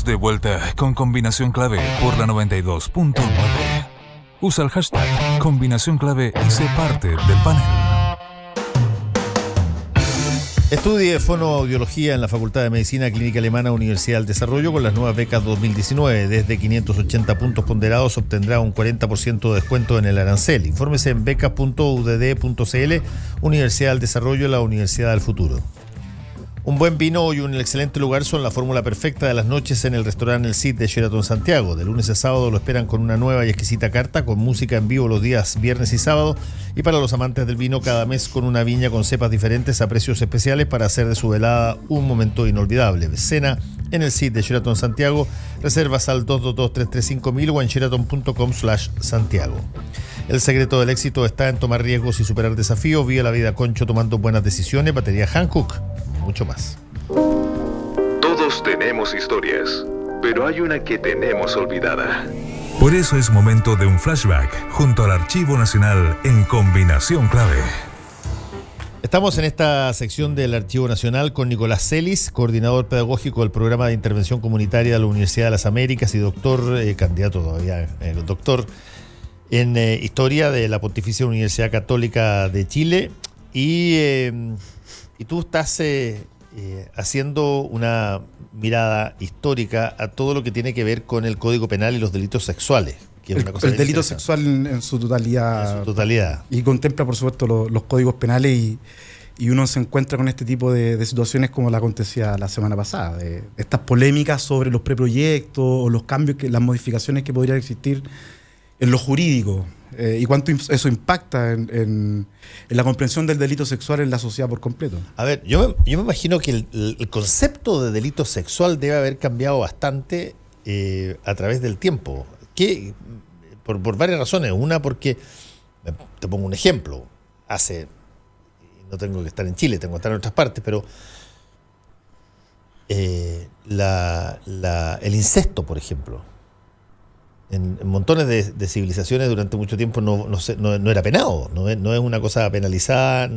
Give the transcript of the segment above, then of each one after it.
de vuelta con Combinación Clave por la 92.9. Usa el hashtag Combinación Clave y sé parte del panel. Estudie fonoaudiología en la Facultad de Medicina Clínica Alemana Universidad del Desarrollo con las nuevas becas 2019. Desde 580 puntos ponderados obtendrá un 40% de descuento en el arancel. Infórmese en becas.udd.cl. Universidad del Desarrollo, la Universidad del Futuro. Un buen vino y un excelente lugar son la fórmula perfecta de las noches en el restaurante El Cid de Sheraton Santiago. De lunes a sábado lo esperan con una nueva y exquisita carta, con música en vivo los días viernes y sábado. Y para los amantes del vino, cada mes con una viña con cepas diferentes a precios especiales para hacer de su velada un momento inolvidable. Cena en El Cid de Sheraton Santiago. Reservas al 222-335.000 o en sheraton.com/Santiago. El secreto del éxito está en tomar riesgos y superar desafíos. Vive la vida concho tomando buenas decisiones. Batería Hankook. Mucho más. Todos tenemos historias, pero hay una que tenemos olvidada. Por eso es momento de un flashback junto al Archivo Nacional en Combinación Clave. Estamos en esta sección del Archivo Nacional con Nicolás Celis, coordinador pedagógico del Programa de Intervención Comunitaria de la Universidad de las Américas y candidato todavía, doctor en Historia de la Pontificia Universidad Católica de Chile. Y tú estás haciendo una mirada histórica a todo lo que tiene que ver con el Código Penal y los delitos sexuales. Que es una cosa el delito sexual en su totalidad. En su totalidad. Y contempla, por supuesto, los códigos penales y uno se encuentra con este tipo de situaciones como la acontecía la semana pasada. De estas polémicas sobre los preproyectos o los cambios, las modificaciones que podrían existir en lo jurídico. Y cuánto eso impacta en la comprensión del delito sexual en la sociedad por completo. A ver, yo me imagino que el concepto de delito sexual debe haber cambiado bastante a través del tiempo. Por varias razones. Una, porque, te pongo un ejemplo, no tengo que estar en Chile, tengo que estar en otras partes, pero el incesto, por ejemplo, en montones de civilizaciones durante mucho tiempo no era penado, no es una cosa penalizada.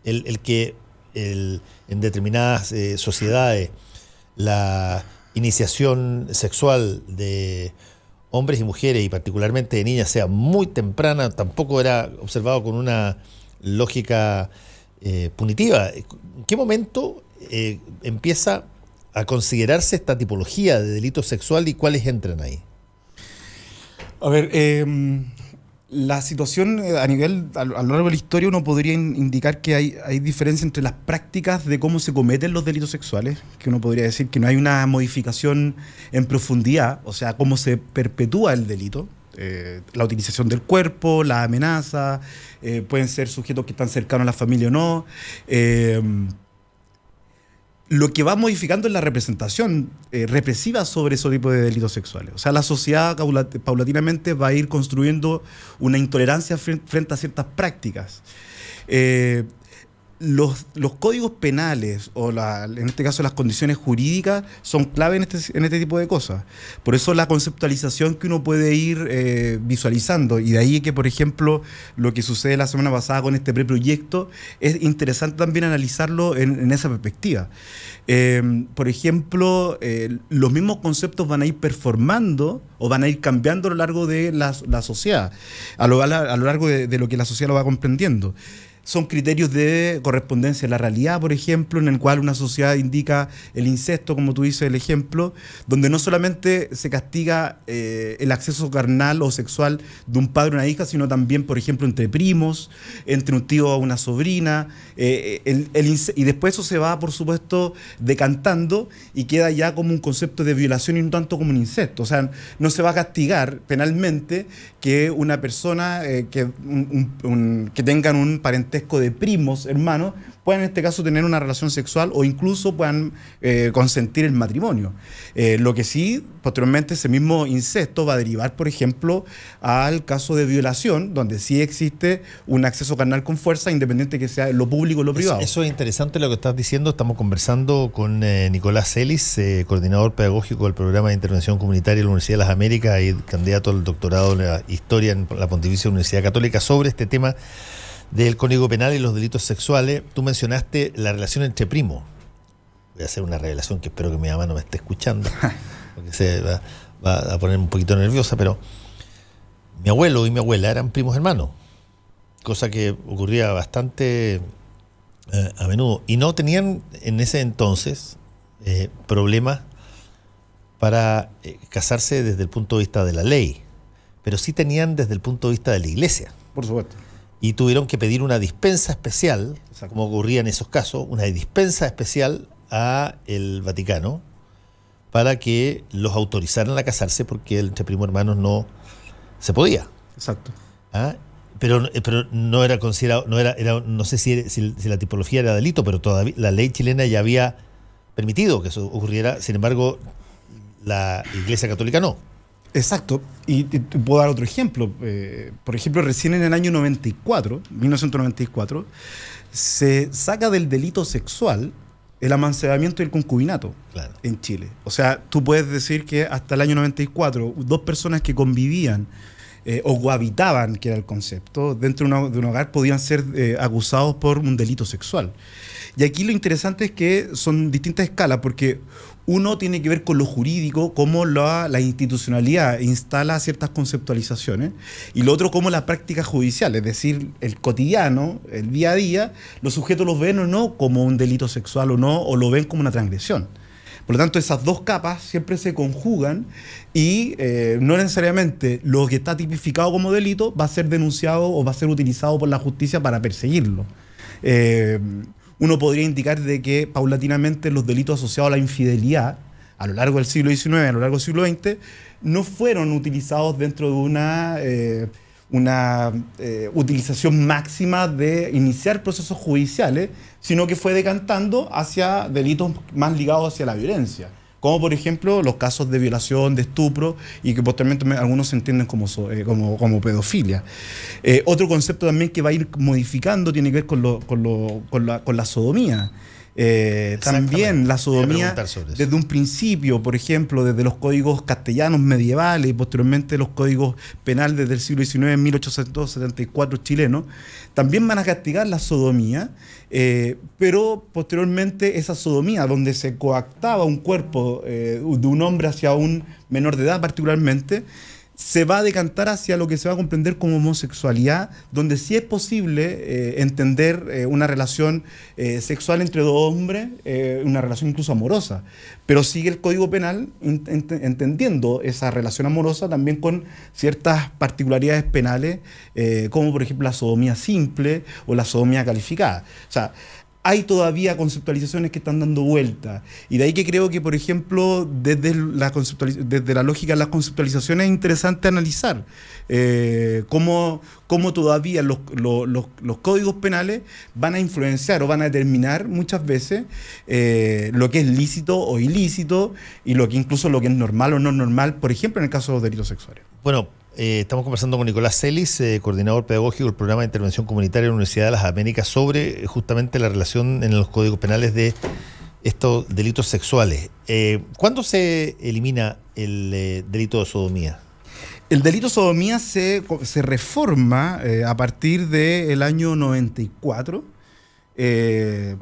En determinadas sociedades la iniciación sexual de hombres y mujeres, y particularmente de niñas, sea muy temprana, tampoco era observado con una lógica punitiva. ¿En qué momento empieza a considerarse esta tipología de delito sexual y cuáles entran ahí? A ver, la situación a lo largo de la historia, uno podría indicar que hay diferencia entre las prácticas de cómo se cometen los delitos sexuales, que uno podría decir que no hay una modificación en profundidad, o sea, cómo se perpetúa el delito. La utilización del cuerpo, la amenaza, pueden ser sujetos que están cercanos a la familia o no. Lo que va modificando es la representación represiva sobre ese tipo de delitos sexuales. O sea, la sociedad paulatinamente va a ir construyendo una intolerancia frente a ciertas prácticas. Los códigos penales o en este caso las condiciones jurídicas son clave en este tipo de cosas. Por eso la conceptualización que uno puede ir visualizando, y de ahí que, por ejemplo, lo que sucede la semana pasada con este preproyecto es interesante también analizarlo en esa perspectiva. Por ejemplo, los mismos conceptos van a ir performando o van a ir cambiando a lo largo de la sociedad, a lo largo de lo que la sociedad lo va comprendiendo. Son criterios de correspondencia a la realidad, por ejemplo, en el cual una sociedad indica el incesto, como tú dices, el ejemplo, donde no solamente se castiga el acceso carnal o sexual de un padre a una hija, sino también, por ejemplo, entre primos, entre un tío a una sobrina, y después eso se va, por supuesto, decantando y queda ya como un concepto de violación y no tanto como un incesto. O sea, no se va a castigar penalmente que una persona que tengan un parentesco de primos, hermanos, puedan en este caso tener una relación sexual o incluso puedan consentir el matrimonio. Lo que sí, posteriormente, ese mismo incesto va a derivar, por ejemplo, al caso de violación, donde sí existe un acceso carnal con fuerza, independiente que sea lo público o lo privado. Eso es interesante lo que estás diciendo. Estamos conversando con Nicolás Celis, coordinador pedagógico del Programa de Intervención Comunitaria de la Universidad de las Américas y candidato al doctorado en la Historia en la Pontificia Universidad Católica, sobre este tema del Código Penal y los delitos sexuales. Tú mencionaste la relación entre primos. Voy a hacer una revelación que espero que mi mamá no me esté escuchando. porque se va a poner un poquito nerviosa, pero mi abuelo y mi abuela eran primos hermanos, cosa que ocurría bastante a menudo, y no tenían en ese entonces problemas para casarse desde el punto de vista de la ley, pero sí tenían desde el punto de vista de la iglesia. Por supuesto. Y tuvieron que pedir una dispensa especial, como ocurría en esos casos, una dispensa especial a el Vaticano para que los autorizaran a casarse, porque entre primos hermanos no se podía. Exacto. ¿Ah? Pero no era considerado, no sé si la tipología era delito, pero todavía la ley chilena ya había permitido que eso ocurriera. Sin embargo, la Iglesia Católica no. Exacto, y te puedo dar otro ejemplo. Por ejemplo, recién en el año 1994, se saca del delito sexual el amancebamiento y el concubinato, claro, en Chile. O sea, tú puedes decir que hasta el año 94, dos personas que convivían o cohabitaban, que era el concepto, dentro de un hogar podían ser acusados por un delito sexual. Y aquí lo interesante es que son distintas escalas, porque uno tiene que ver con lo jurídico, cómo la institucionalidad instala ciertas conceptualizaciones, y lo otro cómo la práctica judicial, es decir, el cotidiano, el día a día, los sujetos los ven o no como un delito sexual o no, o lo ven como una transgresión. Por lo tanto, esas dos capas siempre se conjugan y no necesariamente lo que está tipificado como delito va a ser denunciado o va a ser utilizado por la justicia para perseguirlo. Uno podría indicar de que paulatinamente los delitos asociados a la infidelidad a lo largo del siglo XIX, a lo largo del siglo XX, no fueron utilizados dentro de una utilización máxima de iniciar procesos judiciales, sino que fue decantando hacia delitos más ligados hacia la violencia, como por ejemplo los casos de violación, de estupro, y que posteriormente algunos se entienden como pedofilia. Otro concepto también que va a ir modificando tiene que ver con la sodomía. También la sodomía desde un principio, por ejemplo, desde los códigos castellanos medievales y posteriormente los códigos penales desde el siglo XIX, en 1874 chilenos, también van a castigar la sodomía, pero posteriormente esa sodomía donde se coactaba un cuerpo de un hombre hacia un menor de edad particularmente, se va a decantar hacia lo que se va a comprender como homosexualidad, donde sí es posible entender una relación sexual entre dos hombres, una relación incluso amorosa, pero sigue el Código Penal entendiendo esa relación amorosa también con ciertas particularidades penales, como por ejemplo la sodomía simple o la sodomía calificada. O sea, hay todavía conceptualizaciones que están dando vuelta. Y de ahí que creo que, por ejemplo, desde la lógica de las conceptualizaciones es interesante analizar cómo todavía los códigos penales van a influenciar o van a determinar muchas veces lo que es lícito o ilícito y incluso lo que es normal o no normal, por ejemplo, en el caso de los delitos sexuales. Bueno, estamos conversando con Nicolás Celis, coordinador pedagógico del programa de intervención comunitaria de la Universidad de las Américas, sobre justamente la relación en los códigos penales de estos delitos sexuales. ¿Cuándo se elimina el delito de sodomía? El delito de sodomía se reforma a partir del año 94.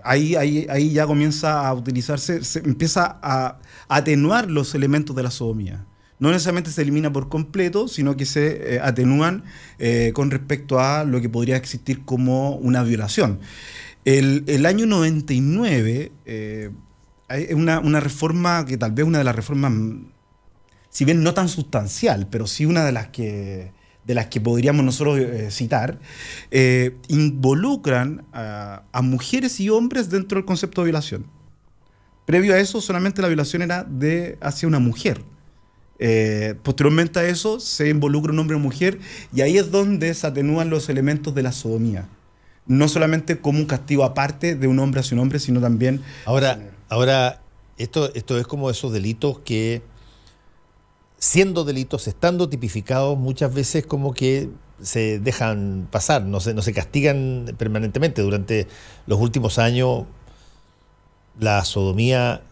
Ahí ya comienza a utilizarse, se empieza a atenuar los elementos de la sodomía. No necesariamente se elimina por completo, sino que se atenúan con respecto a lo que podría existir como una violación. El año 99 hay una reforma que tal vez una de las reformas, si bien no tan sustancial, pero sí una de las que podríamos nosotros citar, involucran a mujeres y hombres dentro del concepto de violación. Previo a eso, solamente la violación era hacia una mujer. Posteriormente a eso se involucra un hombre o mujer, y ahí es donde se atenúan los elementos de la sodomía, no solamente como un castigo aparte de un hombre hacia un hombre, sino también ahora esto es como esos delitos que, siendo delitos, estando tipificados, muchas veces como que se dejan pasar, no se castigan permanentemente. Durante los últimos años, la sodomía,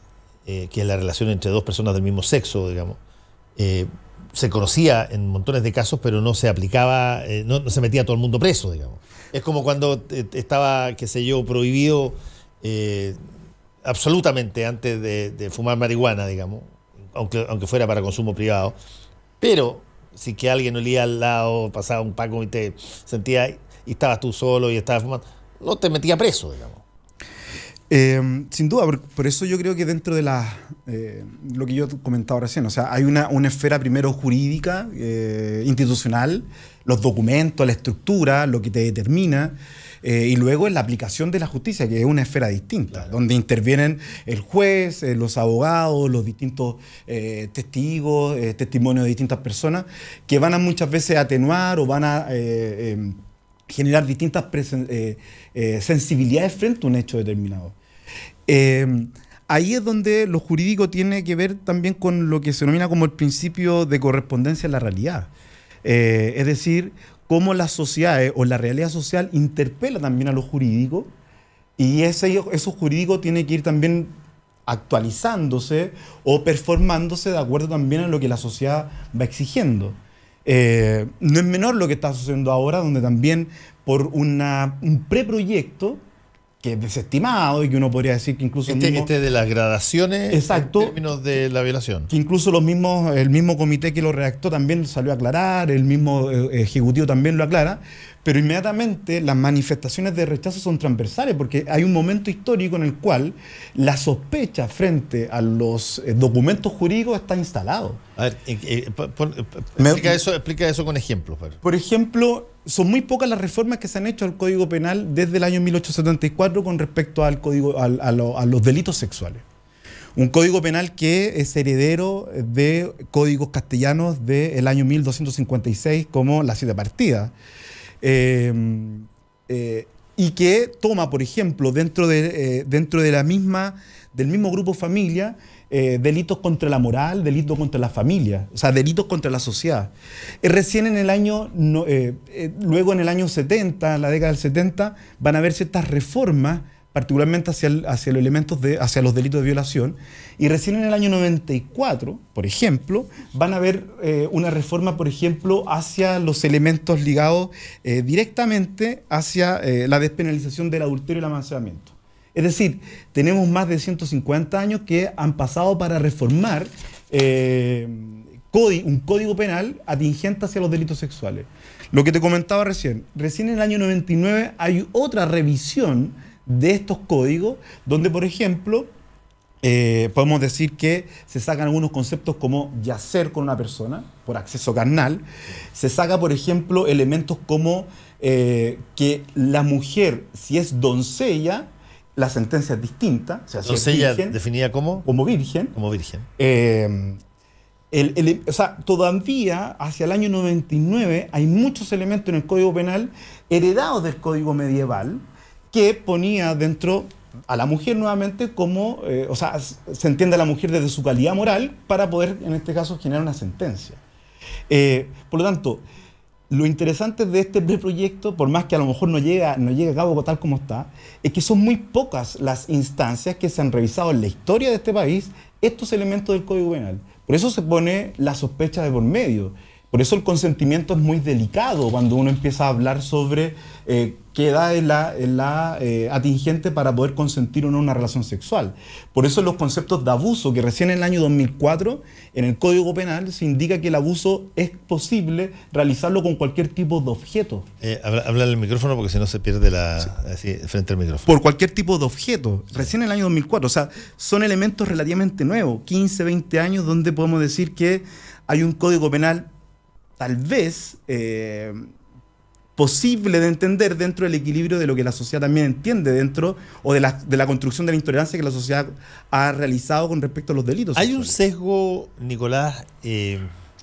que es la relación entre dos personas del mismo sexo, digamos, se conocía en montones de casos, pero no se aplicaba, no se metía a todo el mundo preso, digamos. Es como cuando estaba, qué sé yo, prohibido absolutamente antes de fumar marihuana, digamos, aunque fuera para consumo privado. Pero si que alguien olía al lado, pasaba un Paco y te sentía y estabas tú solo y estabas fumando, no te metía preso, digamos. Sin duda, por eso yo creo que dentro de lo que yo comentaba recién, o sea, hay una esfera primero jurídica, institucional, los documentos, la estructura, lo que te determina, y luego en la aplicación de la justicia, que es una esfera distinta, claro, donde intervienen el juez, los abogados, los distintos testigos, testimonios de distintas personas, que van a muchas veces atenuar o van a generar distintas sensibilidades frente a un hecho determinado. Ahí es donde lo jurídico tiene que ver también con lo que se denomina como el principio de correspondencia en la realidad. Es decir, cómo las sociedades o la realidad social interpela también a lo jurídico, y eso jurídico tiene que ir también actualizándose o performándose de acuerdo también a lo que la sociedad va exigiendo. No es menor lo que está sucediendo ahora, donde también por un preproyecto que es desestimado y que uno podría decir que incluso... Este de las gradaciones, exacto, en términos de la violación. Que incluso el mismo comité que lo redactó también salió a aclarar, el mismo ejecutivo también lo aclara, pero inmediatamente las manifestaciones de rechazo son transversales, porque hay un momento histórico en el cual la sospecha frente a los documentos jurídicos está instalado. A ver, explica eso con ejemplos. Por ejemplo, son muy pocas las reformas que se han hecho al Código Penal desde el año 1874 con respecto al código, a los delitos sexuales. Un Código Penal que es heredero de códigos castellanos del año 1256, como la Siete Partidas. Y que toma, por ejemplo, dentro de del mismo grupo familia, delitos contra la moral, delitos contra la familia, o sea, delitos contra la sociedad. Recién en el año, luego en el año 70, la década del 70, van a haber ciertas reformas, particularmente hacia los elementos hacia los delitos de violación, y recién en el año 94, por ejemplo, van a haber una reforma, por ejemplo, hacia los elementos ligados directamente hacia la despenalización del adulterio y el amancillamiento. Es decir, tenemos más de 150 años que han pasado para reformar un código penal atingente hacia los delitos sexuales. Lo que te comentaba recién en el año 99 hay otra revisión de estos códigos, donde, por ejemplo, podemos decir que se sacan algunos conceptos como yacer con una persona por acceso carnal. Se saca, por ejemplo, elementos como que la mujer, si es doncella, la sentencia es distinta. O sea, doncella, si es virgen, definida como virgen. Como virgen. O sea, todavía hacia el año 99 hay muchos elementos en el Código Penal heredados del Código Medieval que ponía dentro a la mujer nuevamente como, o sea, se entiende a la mujer desde su calidad moral para poder, en este caso, generar una sentencia. Por lo tanto, lo interesante de este preproyecto, por más que a lo mejor no llegue a cabo tal como está, es que son muy pocas las instancias que se han revisado en la historia de este país estos elementos del Código Penal. Por eso se pone la sospecha de por medio. Por eso el consentimiento es muy delicado cuando uno empieza a hablar sobre qué edad es la atingente para poder consentir o no una relación sexual. Por eso los conceptos de abuso, que recién en el año 2004 en el Código Penal se indica que el abuso es posible realizarlo con cualquier tipo de objeto. Habla el micrófono porque si no se pierde así, frente al micrófono. Por cualquier tipo de objeto, recién en el año 2004. O sea, son elementos relativamente nuevos, 15, 20 años, donde podemos decir que hay un Código Penal tal vez posible de entender dentro del equilibrio de lo que la sociedad también entiende dentro, o de la construcción de la intolerancia que la sociedad ha realizado con respecto a los delitos Hay sexuales. un sesgo, Nicolás,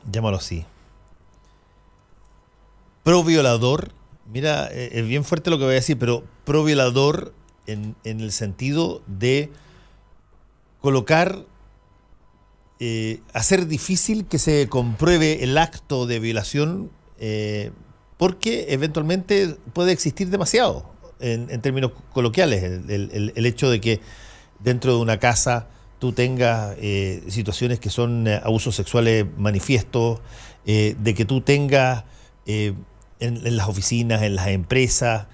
llámalo así, pro violador. Mira, es bien fuerte lo que voy a decir, pero pro violador en el sentido de colocar, hacer difícil que se compruebe el acto de violación, porque eventualmente puede existir demasiado, en términos coloquiales, el hecho de que dentro de una casa tú tengas situaciones que son abusos sexuales manifiestos, de que tú tengas en las oficinas, en las empresas,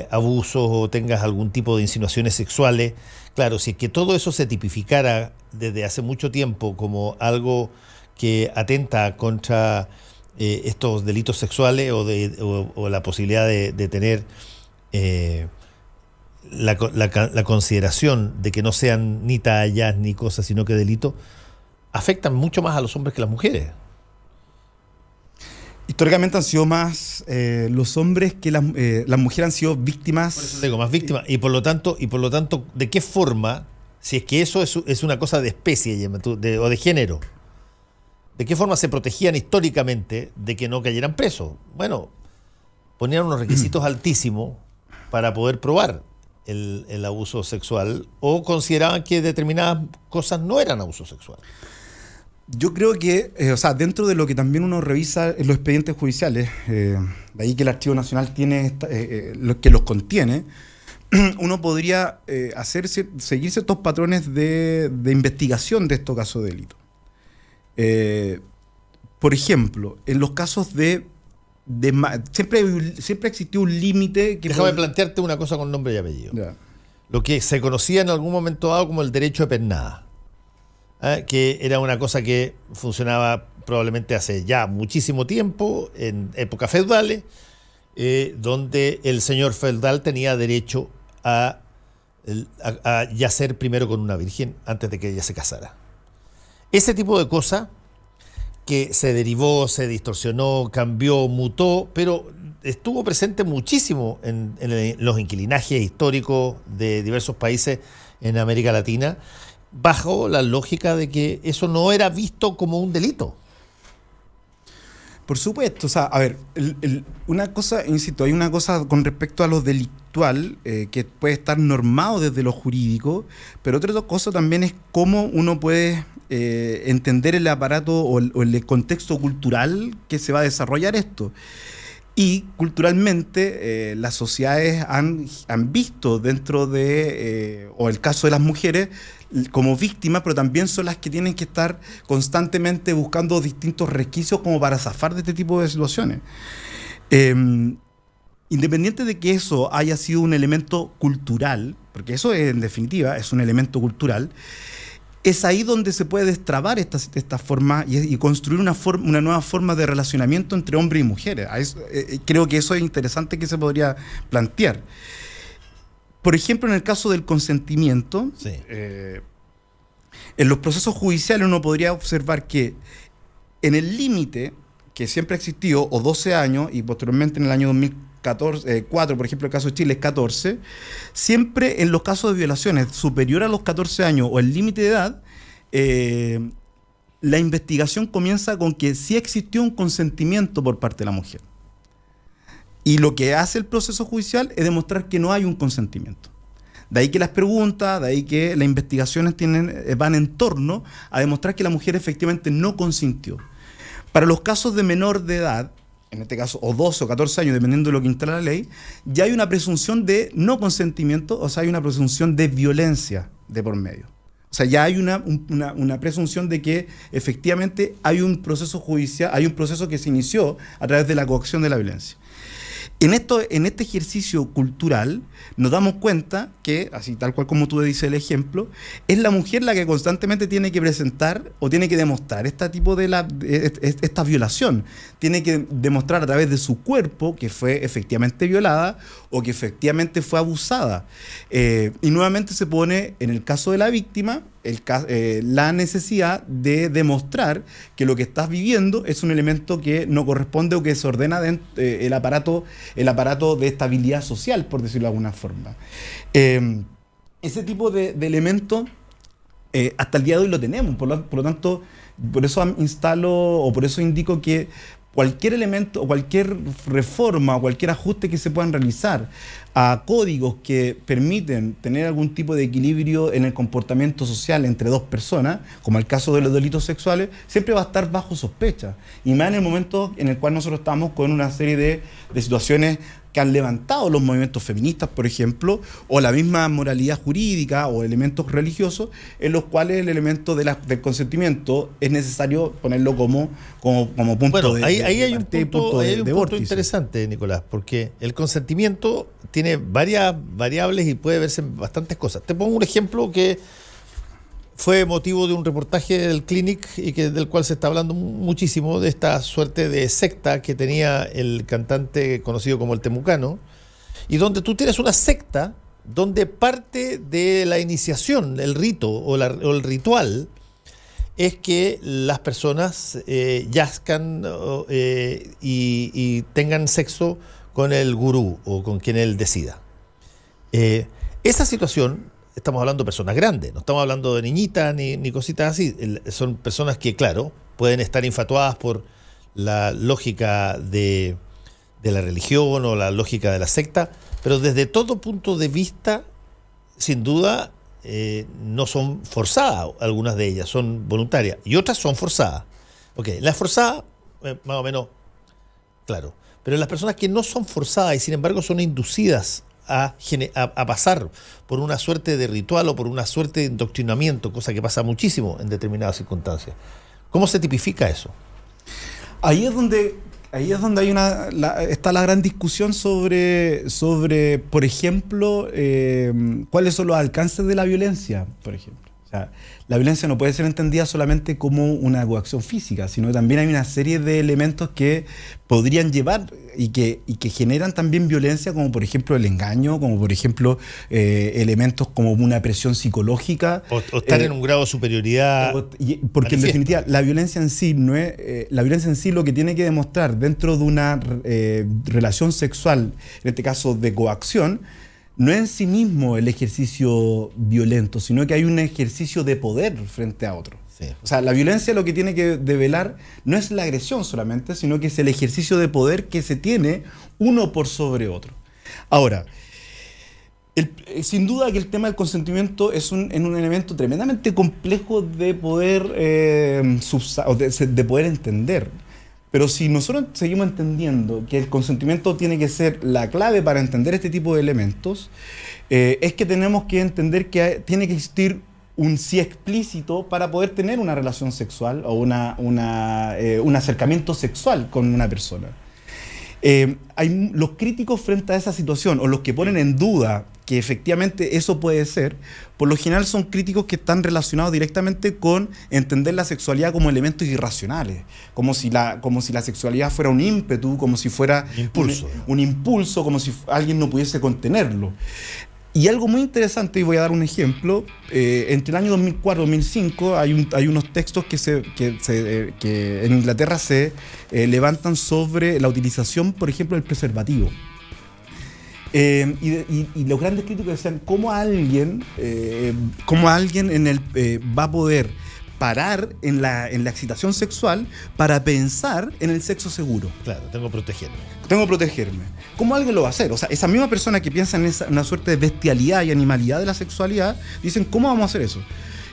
abusos o tengas algún tipo de insinuaciones sexuales. Claro, si es que todo eso se tipificara desde hace mucho tiempo como algo que atenta contra estos delitos sexuales o la posibilidad de tener la consideración de que no sean ni tallas ni cosas, sino que delitos, afectan mucho más a los hombres que a las mujeres. Históricamente han sido más los hombres que las mujeres han sido víctimas. Por eso digo, más víctimas. Y por lo tanto, ¿de qué forma, si es que eso es una cosa de especie o de género, de qué forma se protegían históricamente de que no cayeran presos? Bueno, ponían unos requisitos altísimos para poder probar el abuso sexual, o consideraban que determinadas cosas no eran abuso sexual. Yo creo que, dentro de lo que también uno revisa en los expedientes judiciales, de ahí que el Archivo Nacional tiene lo que los contiene, uno podría seguir ciertos patrones de investigación de estos casos de delito. Por ejemplo, en los casos siempre ha existido un límite que... Déjame plantearte una cosa con nombre y apellido. Ya. Lo que se conocía en algún momento dado como el derecho de pernada, que era una cosa que funcionaba probablemente hace ya muchísimo tiempo, en épocas feudales, donde el señor feudal tenía derecho a yacer primero con una virgen antes de que ella se casara. Ese tipo de cosas que se derivó, se distorsionó, cambió, mutó, pero estuvo presente muchísimo en los inquilinajes históricos de diversos países en América Latina, bajo la lógica de que eso no era visto como un delito. Por supuesto, a ver, una cosa, insisto, hay una cosa con respecto a lo delictual que puede estar normado desde lo jurídico, pero otra cosa también es cómo uno puede entender el aparato o el contexto cultural que se va a desarrollar esto. Y culturalmente las sociedades han visto dentro de, o el caso de las mujeres, como víctimas, pero también son las que tienen que estar constantemente buscando distintos resquicios como para zafar de este tipo de situaciones. Independiente de que eso haya sido un elemento cultural, porque eso en definitiva es un elemento cultural, es ahí donde se puede destrabar esta forma y construir una nueva forma de relacionamiento entre hombres y mujeres. Creo que eso es interesante que se podría plantear. Por ejemplo, en el caso del consentimiento, Sí. En los procesos judiciales uno podría observar que en el límite que siempre ha existido, o 12 años, y posteriormente en el año 2004, por ejemplo, el caso de Chile es 14, siempre en los casos de violaciones superior a los 14 años o el límite de edad, la investigación comienza con que sí existió un consentimiento por parte de la mujer. Y lo que hace el proceso judicial es demostrar que no hay un consentimiento. De ahí que las preguntas, de ahí que las investigaciones van en torno a demostrar que la mujer efectivamente no consintió. Para los casos de menor de edad, en este caso, o 12 o 14 años, dependiendo de lo que instala la ley, ya hay una presunción de no consentimiento, o sea, hay una presunción de violencia de por medio. O sea, ya hay una presunción de que efectivamente hay un proceso judicial, hay un proceso que se inició a través de la coacción de la violencia. En este ejercicio cultural nos damos cuenta que, así tal cual como tú dices el ejemplo, es la mujer la que constantemente tiene que presentar o tiene que demostrar esta violación. Tiene que demostrar a través de su cuerpo que fue efectivamente violada o que efectivamente fue abusada. Y nuevamente se pone, en el caso de la víctima, la necesidad de demostrar que lo que estás viviendo es un elemento que no corresponde o que se ordena el aparato de estabilidad social, por decirlo de alguna forma. Ese tipo de elementos hasta el día de hoy lo tenemos, por lo tanto, por eso instalo o por eso indico que cualquier elemento o cualquier reforma o cualquier ajuste que se puedan realizar a códigos que permiten tener algún tipo de equilibrio en el comportamiento social entre dos personas, como el caso de los delitos sexuales, siempre va a estar bajo sospecha. Y más en el momento en el cual nosotros estamos con una serie de situaciones que han levantado los movimientos feministas, por ejemplo, o la misma moralidad jurídica o elementos religiosos, en los cuales el elemento del consentimiento es necesario ponerlo como punto bueno, de ahí hay un partida y punto, hay un punto vórtice. interesante, Nicolás, porque el consentimiento tiene varias variables y puede verse en bastantes cosas. Te pongo un ejemplo que fue motivo de un reportaje del Clinic y del cual se está hablando muchísimo, de esta suerte de secta que tenía el cantante conocido como el Temucano, y donde tú tienes una secta donde parte de la iniciación, el rito o el ritual, es que las personas yazcan y tengan sexo con el gurú o con quien él decida. Esa situación, estamos hablando de personas grandes, no estamos hablando de niñitas ni cositas así. Son personas que, claro, pueden estar infatuadas por la lógica de la religión o la lógica de la secta, pero desde todo punto de vista, sin duda, no son forzadas, algunas de ellas son voluntarias y otras son forzadas. Ok, las forzadas, más o menos, claro, pero las personas que no son forzadas y sin embargo son inducidas a pasar por una suerte de ritual o por una suerte de indoctrinamiento, cosa que pasa muchísimo en determinadas circunstancias. ¿Cómo se tipifica eso? Ahí es donde hay está la gran discusión sobre por ejemplo, cuáles son los alcances de la violencia, por ejemplo. O sea, la violencia no puede ser entendida solamente como una coacción física, sino que también hay una serie de elementos que podrían llevar y que generan también violencia, como por ejemplo el engaño, como por ejemplo elementos como una presión psicológica. O estar en un grado de superioridad. Porque en definitiva la violencia en sí no es, la violencia en sí lo que tiene que demostrar dentro de una relación sexual, en este caso de coacción, no es en sí mismo el ejercicio violento, sino que hay un ejercicio de poder frente a otro. Sí. O sea, la violencia lo que tiene que develar no es la agresión solamente, sino que es el ejercicio de poder que se tiene uno por sobre otro. Ahora, sin duda que el tema del consentimiento es un elemento tremendamente complejo de poder, de poder entender. Pero si nosotros seguimos entendiendo que el consentimiento tiene que ser la clave para entender este tipo de elementos, es que tenemos que entender que tiene que existir un sí explícito para poder tener una relación sexual o un acercamiento sexual con una persona. Hay los críticos frente a esa situación, o los que ponen en duda que efectivamente eso puede ser, por lo general son críticos que están relacionados directamente con entender la sexualidad como elementos irracionales, como si la sexualidad fuera un ímpetu, como si fuera un impulso, como si alguien no pudiese contenerlo. Y algo muy interesante, y voy a dar un ejemplo, entre el año 2004 y 2005 hay unos textos que en Inglaterra se levantan sobre la utilización, por ejemplo, del preservativo. Y los grandes críticos decían cómo alguien va a poder parar en la excitación sexual para pensar en el sexo seguro. Claro, tengo que protegerme. ¿Cómo alguien lo va a hacer? O sea, esa misma persona que piensa en una suerte de bestialidad y animalidad de la sexualidad, dicen, ¿cómo vamos a hacer eso?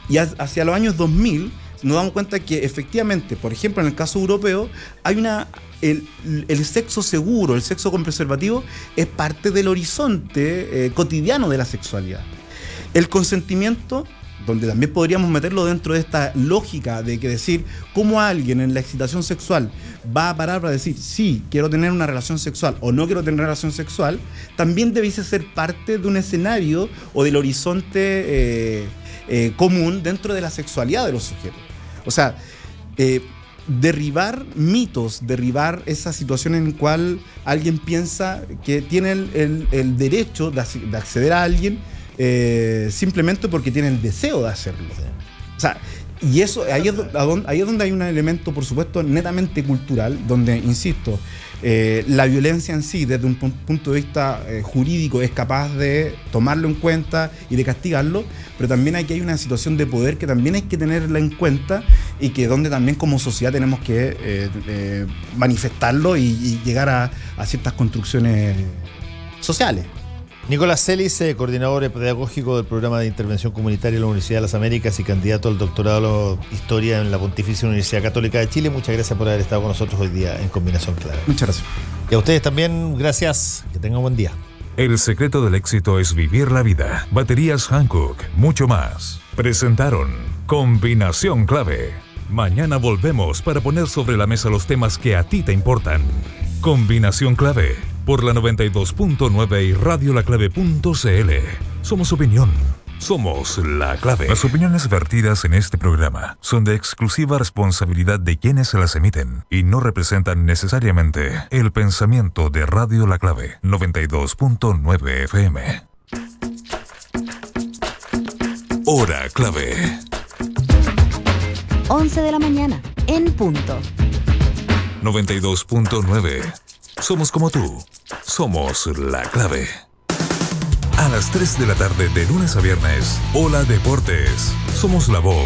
Y hacia los años 2000 nos damos cuenta que efectivamente, por ejemplo, en el caso europeo, hay el sexo seguro, el sexo con preservativo, es parte del horizonte cotidiano de la sexualidad. El consentimiento, donde también podríamos meterlo dentro de esta lógica de que decir cómo alguien en la excitación sexual va a parar para decir sí, quiero tener una relación sexual o no quiero tener una relación sexual, también debiese ser parte de un escenario o del horizonte común dentro de la sexualidad de los sujetos. O sea, derribar mitos, derribar esa situación en la cual alguien piensa que tiene el derecho de acceder a alguien simplemente porque tiene el deseo de hacerlo. O sea, y eso ahí es donde hay un elemento, por supuesto, netamente cultural, donde, insisto, la violencia en sí, desde un punto de vista jurídico, es capaz de tomarlo en cuenta y de castigarlo, pero también aquí hay una situación de poder que también hay que tenerla en cuenta y que donde también como sociedad tenemos que manifestarlo y llegar a ciertas construcciones sociales. Nicolás Celis, coordinador pedagógico del programa de intervención comunitaria de la Universidad de las Américas y candidato al doctorado de Historia en la Pontificia Universidad Católica de Chile. Muchas gracias por haber estado con nosotros hoy día en Combinación Clave. Muchas gracias. Y a ustedes también, gracias. Que tengan buen día. El secreto del éxito es vivir la vida. Baterías Hankook, mucho más. Presentaron Combinación Clave. Mañana volvemos para poner sobre la mesa los temas que a ti te importan. Combinación Clave, por la 92.9 y radiolaclave.cl. Somos opinión. Somos La Clave. Las opiniones vertidas en este programa son de exclusiva responsabilidad de quienes se las emiten y no representan necesariamente el pensamiento de Radio La Clave 92.9 FM. Hora Clave. 11 de la mañana, en punto. 92.9. Somos como tú. Somos La Clave. A las 3 de la tarde de lunes a viernes, Hola Deportes. Somos la voz